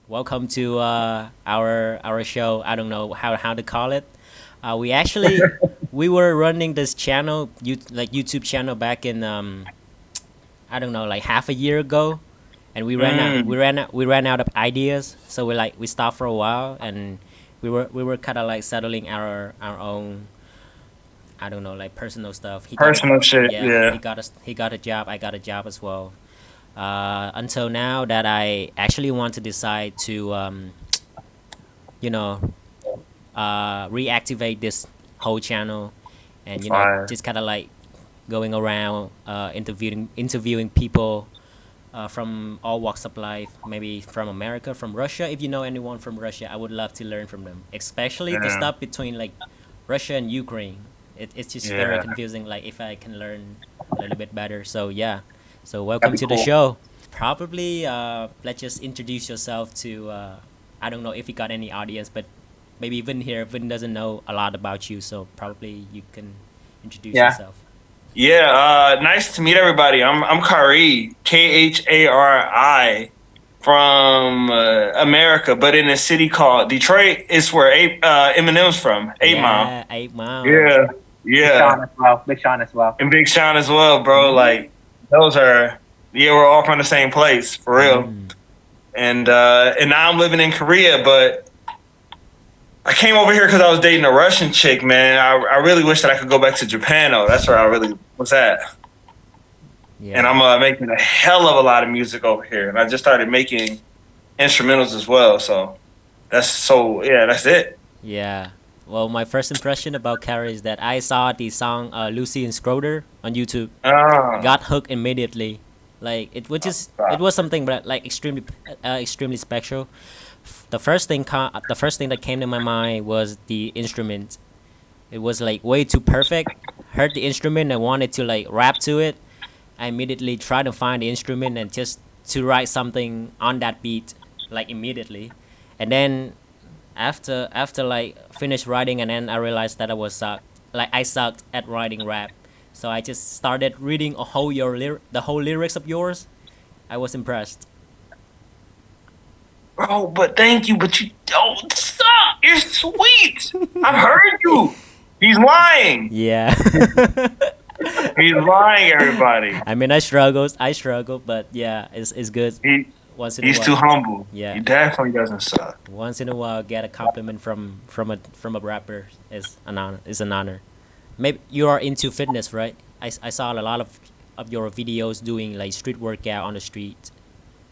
Welcome to our show. I don't know how to call it. We actually we were running this channel, YouTube channel back in I don't know, like half a year ago, and Mm, we ran out of ideas. So we stopped for a while, and we were kind of like settling our own, I don't know, like personal stuff. personal shit. Yeah, Yeah. he got a job. I got a job as well. Until now that I actually want to decide to you know reactivate this whole channel, and Fire. just kind of like going around interviewing people from all walks of life, maybe from America, from Russia. If you know anyone from Russia, I would love to learn from them, especially the Yeah. stuff between like Russia and Ukraine. It's just very Yeah. confusing. Like if I can learn a little bit better. So yeah. So That'd welcome be to the cool. show. Probably let's just introduce yourself to. I don't know if you got any audience, but maybe Vin here. Vin doesn't know a lot about you, so probably you can introduce Yeah. yourself. Yeah. Nice to meet everybody. I'm Khari, Khari, from America, but in a city called Detroit. It's where Eminem's from. 8 Mile. Yeah, 8 Mile. Yeah. Big Yeah. Sean as well. Big Sean as well. And Big Sean as well, bro. Mm. Like those are. Yeah, we're all from the same place for real. Mm. And now I'm living in Korea, but I came over here because I was dating a Russian chick, man. I really wish that I could go back to Japan, though. That's where I really was at. And Yeah. I'm making a hell of a lot of music over here. And I just started making instrumentals as well. Yeah, that's it. Yeah. Well, my first impression about Carrie is that I saw the song Lucy and Schroeder on YouTube. Ah, Got hooked immediately. Like it stop. was something but like extremely special. The first thing that came to my mind was the instrument. It was like way too perfect. Heard the instrument and wanted to like rap to it. I immediately tried to find the instrument and just to write something on that beat like immediately. And then after like finished writing, and then I realized that I sucked at writing rap. So I just started reading the whole lyrics of yours. I was impressed. Bro, but thank you, but you don't stop. You're sweet. I've heard you. He's lying. Yeah. He's lying, everybody. I mean, I struggle, but yeah, it's good He once in a He's too while. humble. Yeah, He definitely doesn't suck. once in a while, get a compliment from a rapper is an honor. Is an honor. Maybe you are into fitness, right? I saw a lot of your videos doing like street workout on the street,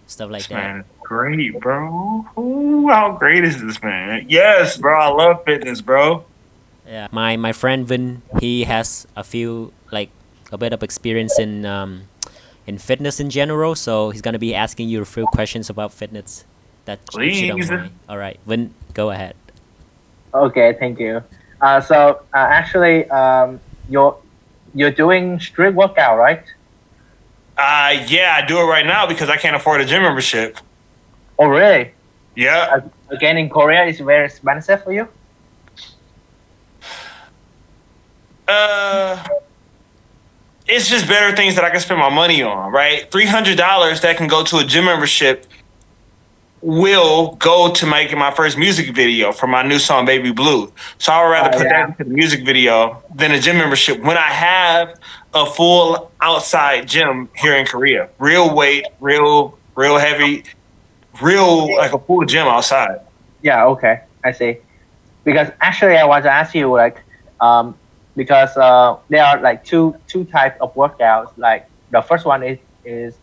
stuff like This that. man is great, bro. Ooh, how great is this man? Yes, bro. I love fitness, bro. Yeah, my friend Vin, he has a bit of experience in fitness in general, so he's gonna be asking you a few questions about fitness. That if you don't Please. mind. All right, Vin, go ahead. Okay, thank you. Actually, you're doing street workout, right? Yeah, I do it right now because I can't afford a gym membership. Oh, really? Yeah. Again, in Korea, it's very expensive for you. Uh, it's just better things that I can spend my money on, right? $300 that can go to a gym membership will go to making my first music video for my new song Baby Blue. So I would rather put that Yeah. into the music video than a gym membership when I have a full outside gym here in Korea. Real weight, real heavy, real like a full gym outside. Yeah. Okay, I see. Because actually, I want to ask you, because there are like two types of workouts. Like the first one is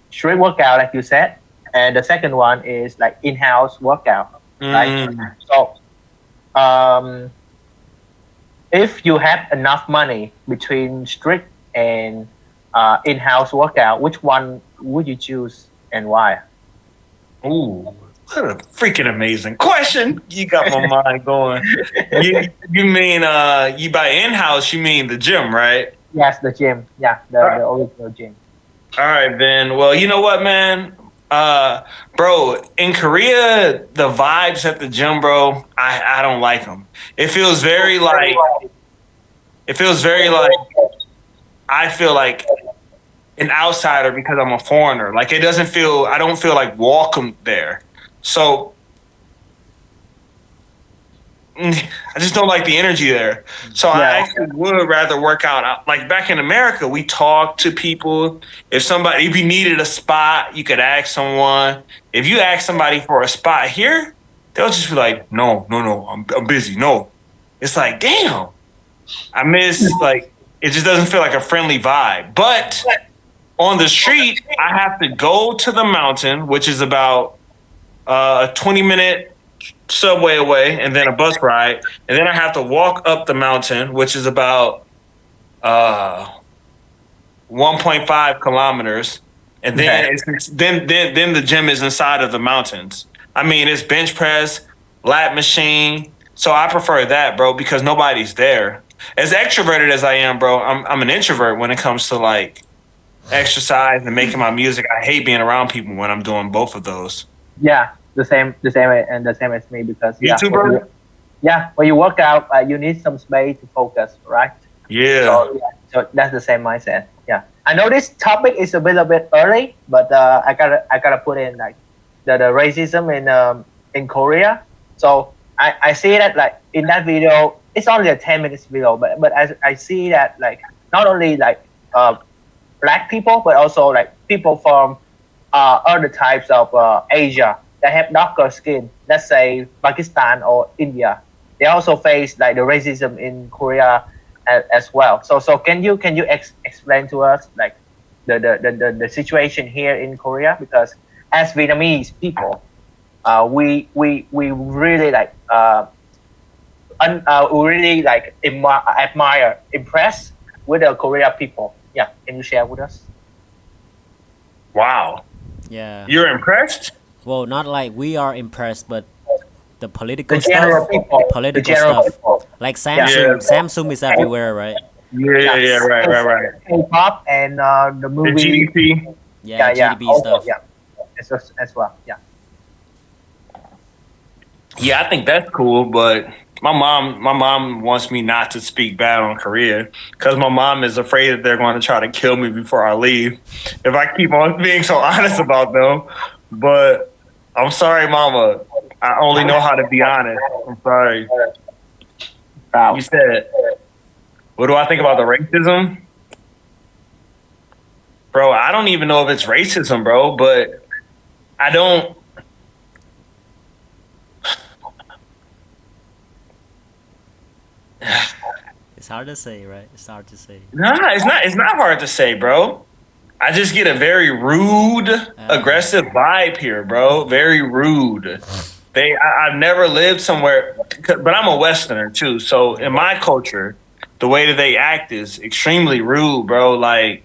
street workout, like you said, and the second one is like in-house workout, right? Mm. So, um, if you have enough money between street and in-house workout, which one would you choose and why? Ooh, what a freaking amazing question. You got my mind going. You mean you buy in house, you mean the gym, right? Yes, the gym. Yeah, the original gym. All right, Ben. Well, you know what, man? Bro, in Korea, the vibes at the gym, bro, I don't like them. It feels very like it feels very like I feel like an outsider because I'm a foreigner. Like it doesn't feel I don't feel like welcome there. So I just don't like the energy there. So I Yeah. actually would rather work out. Like back in America, we talked to people. If you needed a spot, you could ask someone. If you ask somebody for a spot here, they'll just be like, no, no, no, I'm busy. No. It's like, damn. I miss, like, it just doesn't feel like a friendly vibe. But on the street, I have to go to the mountain, which is about a 20-minute subway away, and then a bus ride, and then I have to walk up the mountain, which is about uh 1.5 kilometers, and then Okay. then the gym is inside of the mountains. I mean, it's bench press, lat machine. So I prefer that, bro, because nobody's there. As extroverted as I am, bro, I'm an introvert when it comes to like exercise and making my music. I hate being around people when I'm doing both of those. Yeah. And the same as me because You too, bro? when you work out, you need some space to focus, right? Yeah. So so that's the same mindset. Yeah, I know this topic is a little bit early, but I gotta put in like the racism in Korea. So I see that like in that video, it's only a 10 minutes video, but I see that like not only like black people, but also like people from other types of Asia that have darker skin, let's say Pakistan or India. They also face like the racism in Korea as well. So can you explain to us like the situation here in Korea? Because as Vietnamese people, we really like we really like admire, impressed with the Korea people. Yeah, can you share with us? Wow. Yeah. You're impressed? Well, not like we are impressed, but the The political general stuff, people, the political general stuff. people. Like Yeah. Samsung, Samsung is everywhere, right? Yeah, right. K-pop and the The movie. GDP. Yeah, GDP also, stuff. yeah, as well. Yeah. Yeah, I think that's cool, but my mom wants me not to speak bad on Korea because my mom is afraid that they're going to try to kill me before I leave if I keep on being so honest about them. But I'm sorry, mama. I only know how to be honest. I'm sorry. Proud. You said, what do I think about the racism? Bro, I don't even know if it's racism, bro, but I don't. It's hard to say, right? It's hard to say. Nah, it's not. It's not hard to say, bro. I just get a very rude, aggressive vibe here, bro. Very rude. I've never lived somewhere, but I'm a Westerner too. So in my culture, the way that they act is extremely rude, bro. Like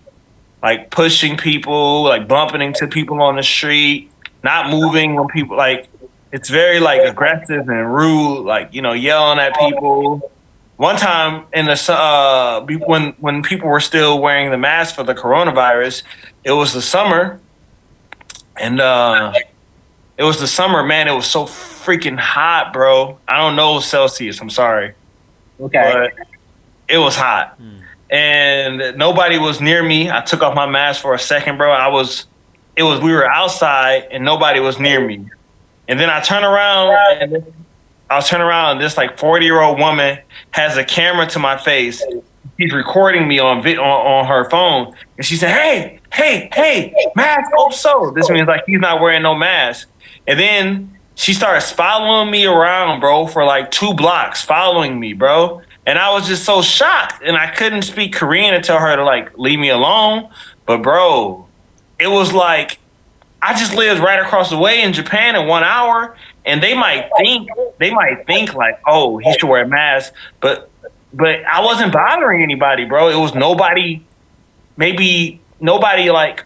pushing people, like bumping into people on the street, not moving when people like. It's very like aggressive and rude, like yelling at people. One time in the when people were still wearing the mask for the coronavirus, it was the summer, and it was the summer, man. It was so freaking hot, bro. I don't know Celsius. I'm sorry, Okay. but it was hot, and nobody was near me. I took off my mask for a second, bro. We were outside, and nobody was near me. And then I turn around, and this like 40-year-old woman has a camera to my face. She's recording me on her phone, and she said, "Hey, mask up!" So this means like he's not wearing no mask. And then she starts following me around, bro, for like 2 blocks, following me, bro. And I was just so shocked, and I couldn't speak Korean and tell her to like leave me alone. But bro, it was like I just lived right across the way in Japan in 1 hour, and they might think like, oh, he should wear a mask, but I wasn't bothering anybody, bro. It was maybe nobody like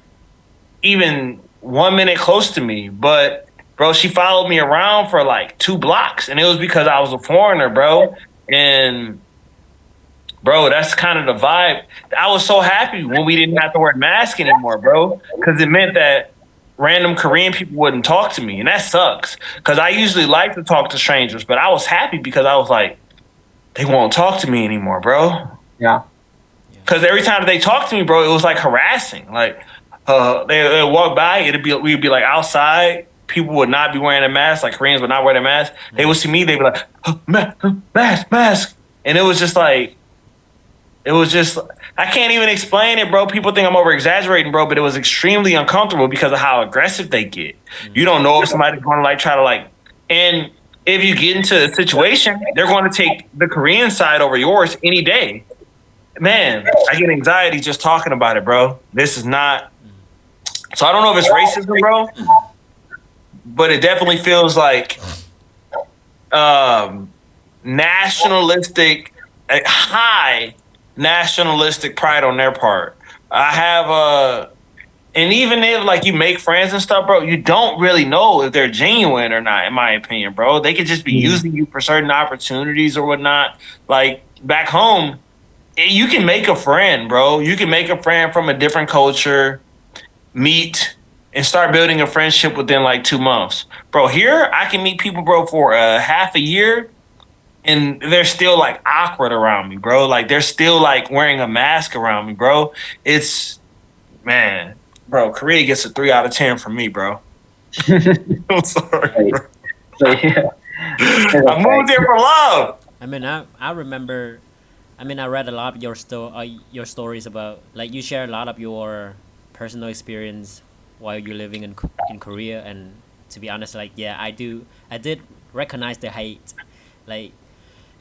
even 1 minute close to me, but bro, she followed me around for like 2 blocks, and it was because I was a foreigner, bro. And bro, that's kind of the vibe. I was so happy when we didn't have to wear masks anymore, bro, because it meant that random Korean people wouldn't talk to me, and that sucks. Because I usually like to talk to strangers, but I was happy because I was like, they won't talk to me anymore, bro. Yeah. Because every time they talked to me, bro, it was like harassing. Like they'd walk by, we'd be like outside, people would not be wearing a mask, like Koreans would not wear a mask, they would see me, they'd be like, oh, mask. And it was just like, I can't even explain it, bro. People think I'm over exaggerating, bro, but it was extremely uncomfortable because of how aggressive they get. You don't know if somebody's going to like try to like, and if you get into a situation, they're going to take the Korean side over yours any day. Man, I get anxiety just talking about it, bro. This is not. So I don't know if it's racism, bro, but it definitely feels like nationalistic, high nationalistic pride on their part. I have and even if like you make friends and stuff, bro, you don't really know if they're genuine or not, in my opinion, bro. They could just be using you for certain opportunities or whatnot. Like back home, you can make a friend, bro. You can make a friend from a different culture, meet, and start building a friendship within like 2 months. Bro, here I can meet people, bro, for half a year, and they're still like awkward around me, bro. Like they're still like wearing a mask around me, bro. It's, man, bro, Korea gets a 3 out of 10 from me, bro. I'm sorry, bro. So, yeah. I moved there for love. I mean, I remember. I mean, I read a lot of your stories about, like, you share a lot of your personal experience while you're living in Korea, and to be honest, like, yeah, I did recognize the hate, like,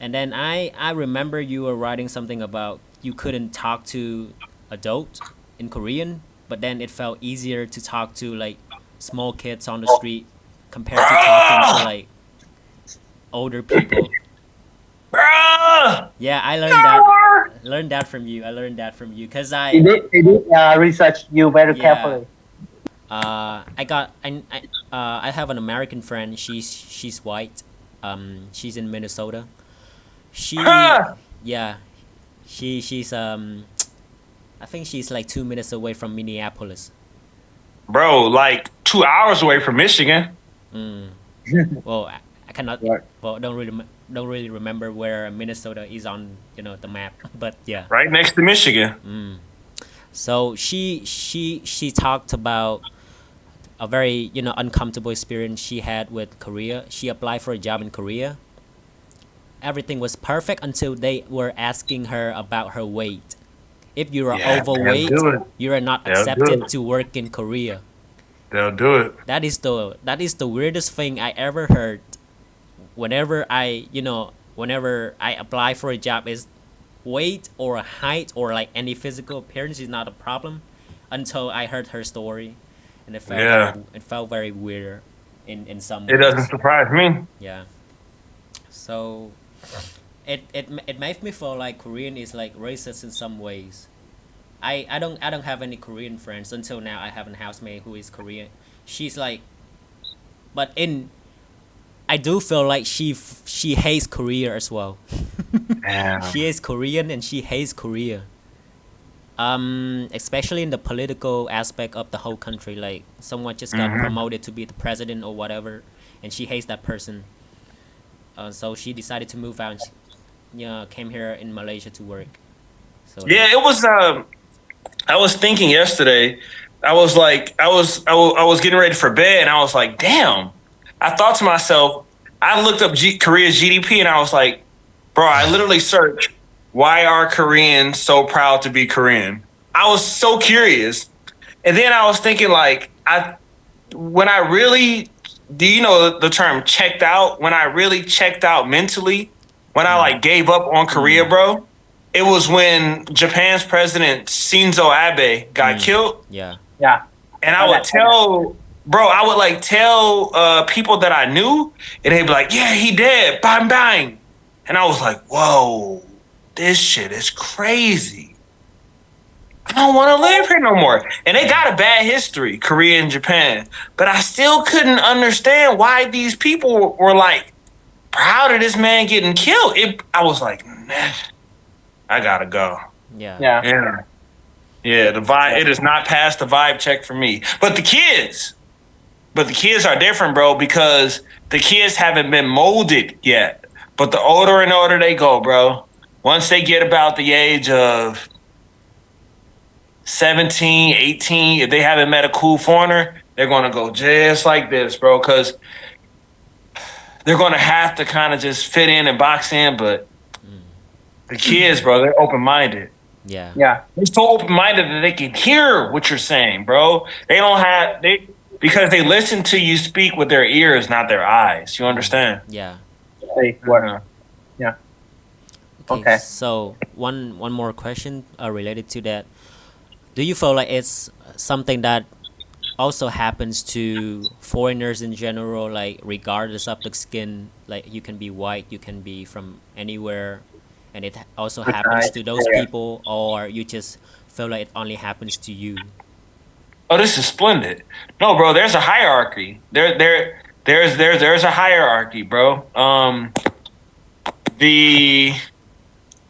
and then I remember you were writing something about you couldn't talk to adults in Korean, but then it felt easier to talk to like small kids on the street compared to talking to like older people. Bruh! Yeah, I learned that from you. I learned that from you because They did research you very carefully. I have an American friend. She's white. She's in Minnesota. She's I think she's like 2 minutes away from Minneapolis. Bro, like 2 hours away from Michigan. Well, I cannot. Right. Well, don't really remember where Minnesota is on the map, but yeah. Right next to Michigan. So she talked about a very uncomfortable experience she had with Korea. She applied for a job in Korea. Everything was perfect until they were asking her about her weight. If you are overweight, you are not accepted to work in Korea. They'll do it. That is the weirdest thing I ever heard. Whenever I apply for a job, is weight or height or like any physical appearance is not a problem until I heard her story, and it felt very weird in some ways. It doesn't surprise me. Yeah. So it makes me feel like Korean is like racist in some ways. I don't have any Korean friends until now. I have a housemate who is Korean. She's like, but I do feel like she hates Korea as well. She is Korean and she hates Korea. Especially in the political aspect of the whole country. Like someone just got promoted to be the president or whatever, and she hates that person. So she decided to move out. And came here in Malaysia to work. So yeah, it was. I was thinking yesterday. I was getting ready for bed, and I was like, damn. I thought to myself, I looked up Korea's GDP, and I was like, bro, I literally searched, why are Koreans so proud to be Korean? I was so curious. And then I was thinking, like, when I really, do you know the term checked out? When I really checked out mentally, when I like gave up on Korea, bro, it was when Japan's president Shinzo Abe got killed. Yeah. Yeah. And I would tell people that I knew, and they'd be like, yeah, he dead, bang, bang. And I was like, whoa, this shit is crazy. I don't want to live here no more. And they got a bad history, Korea and Japan. But I still couldn't understand why these people were like proud of this man getting killed. I was like, nah, I gotta go. Yeah. The vibe, it has not passed the vibe check for me. But the kids are different, bro, because the kids haven't been molded yet. But the older and older they go, bro, once they get about the age of 17, 18, if they haven't met a cool foreigner, they're gonna go just like this, bro, because they're gonna have to kind of just fit in and box in. But the kids, bro, they're open minded. Yeah. Yeah. They're so open minded that they can hear what you're saying, bro. They don't have they because they listen to you speak with their ears, not their eyes. You understand? Yeah. Say what? Yeah. Okay. So one more question related to that. Do you feel like it's something that also happens to foreigners in general, like regardless of the skin, like you can be white, you can be from anywhere, and it also Good happens night. to those Yeah. people, or you just feel like it only happens to you? Oh, this is splendid. No, bro, there's a hierarchy. There's a hierarchy, bro. The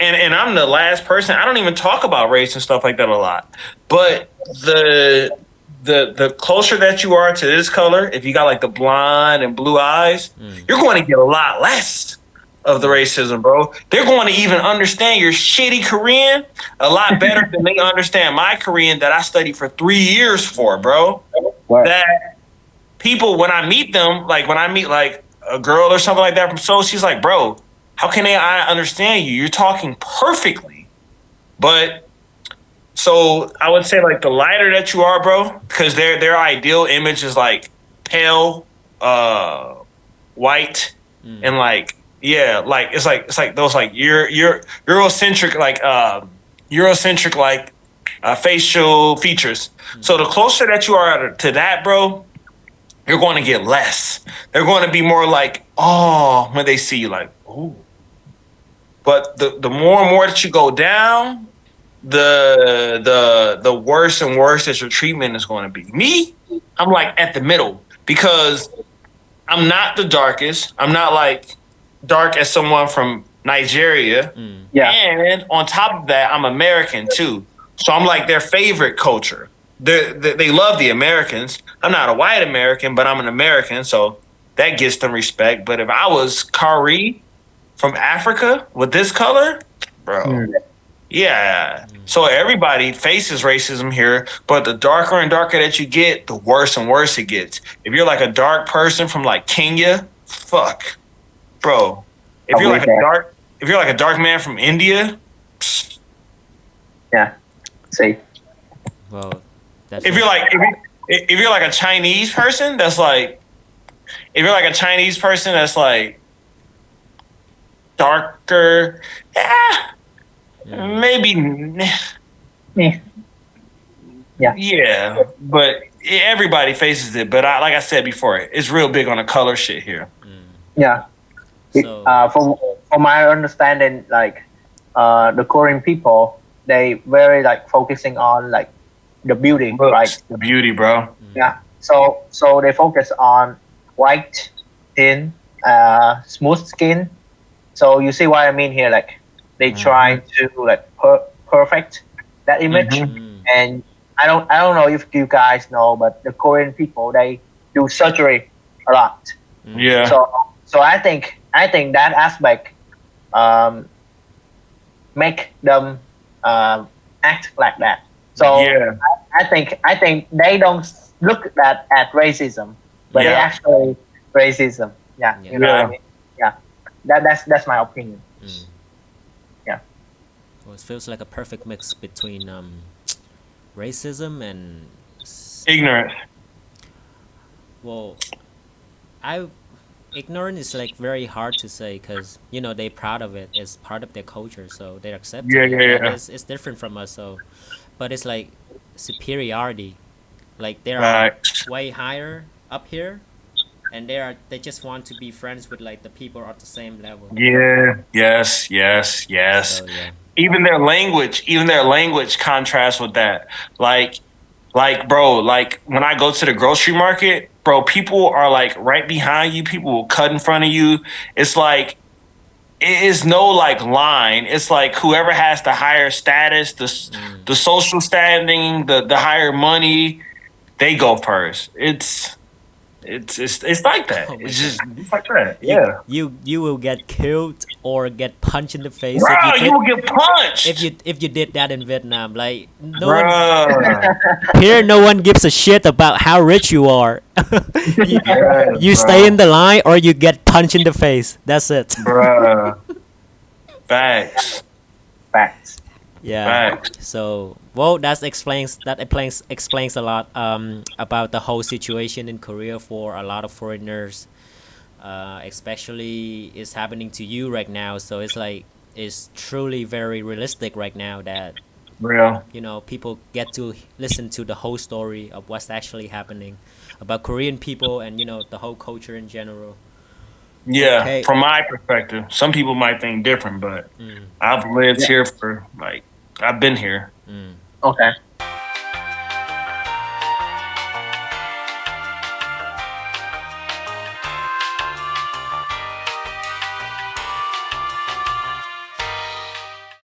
and I'm the last person. I don't even talk about race and stuff like that a lot. But the closer that you are to this color, if you got like the blonde and blue eyes, you're going to get a lot less of the racism, bro. They're going to even understand your shitty Korean a lot better than they understand my Korean that I studied for 3 years for, bro. What? That people, when I meet them, like when I meet like a girl or something like that from Seoul, she's like, bro, how can I understand you? You're talking perfectly. But so I would say like the lighter that you are, bro, because their ideal image is like pale, white, and like like it's like those like Eurocentric like facial features. So the closer that you are to that, bro, you're going to get less. They're going to be more like, oh, when they see you, like, oh. But the more and more that you go down, the worse and worse that your treatment is going to be. Me, I'm like at the middle because I'm not the darkest. I'm not like dark as someone from Nigeria. Yeah. And on top of that, I'm American too. So I'm like their favorite culture. They love the Americans. I'm not a white American, but I'm an American, so that gets them respect. But if I was Khari from Africa with this color, bro, yeah. So everybody faces racism here, but the darker and darker that you get, the worse and worse it gets. If you're like a dark person from like Kenya, fuck, bro. If you're like a dark man from India, Yeah. See. Well, that's if you're like a Chinese person, that's like darker, maybe. Yeah. Yeah, but everybody faces it. But like I said before, it's real big on the color shit here. Yeah. So- From my understanding, like the Korean people, they very like focusing on like the beauty, right? The beauty, bro. Yeah. So they focus on white, thin, smooth skin. So you see what I mean here? Like they try to like perfect that image, and I don't know if you guys know, but the Korean people, they do surgery a lot. Yeah. So I think that aspect make them act like that. So Yeah. I think they don't look at racism, but they Yeah. actually racism. Yeah, you know what I mean? Yeah, that's my opinion. Yeah. Well, it feels like a perfect mix between racism and Ignorance. well, ignorant is like very hard to say because they're proud of it. It's part of their culture, so they accept it. And it's different from us, so but it's like superiority. Like they are Right. way higher up here, and they just want to be friends with like the people at the same level. Yeah. Yes. So yeah. Even their language contrasts with that. Like, bro, like when I go to the grocery market, bro, people are like right behind you. People will cut in front of you. It's like, it is no like line. It's like whoever has the higher status, the social standing, the higher money, they go first. It's like that. Oh my It's god. just it's like that. You Yeah, you will get killed or get punched in the face if you bro, you did will get punched, if you did that in Vietnam. Like no one bro. here, no one gives a shit about how rich you are. you, Yeah, you stay in bro, the line or you get punched in the face. That's it. bro. Facts, Facts. Yeah. facts. So well, that explains a lot about the whole situation in Korea for a lot of foreigners. Especially is happening to you right now. So it's like it's truly very realistic right now that Real. people get to listen to the whole story of what's actually happening about Korean people and the whole culture in general. Yeah, Okay. from my perspective, some people might think different, but Mm, I've lived Yeah. here for like I've been here. mm. Okay.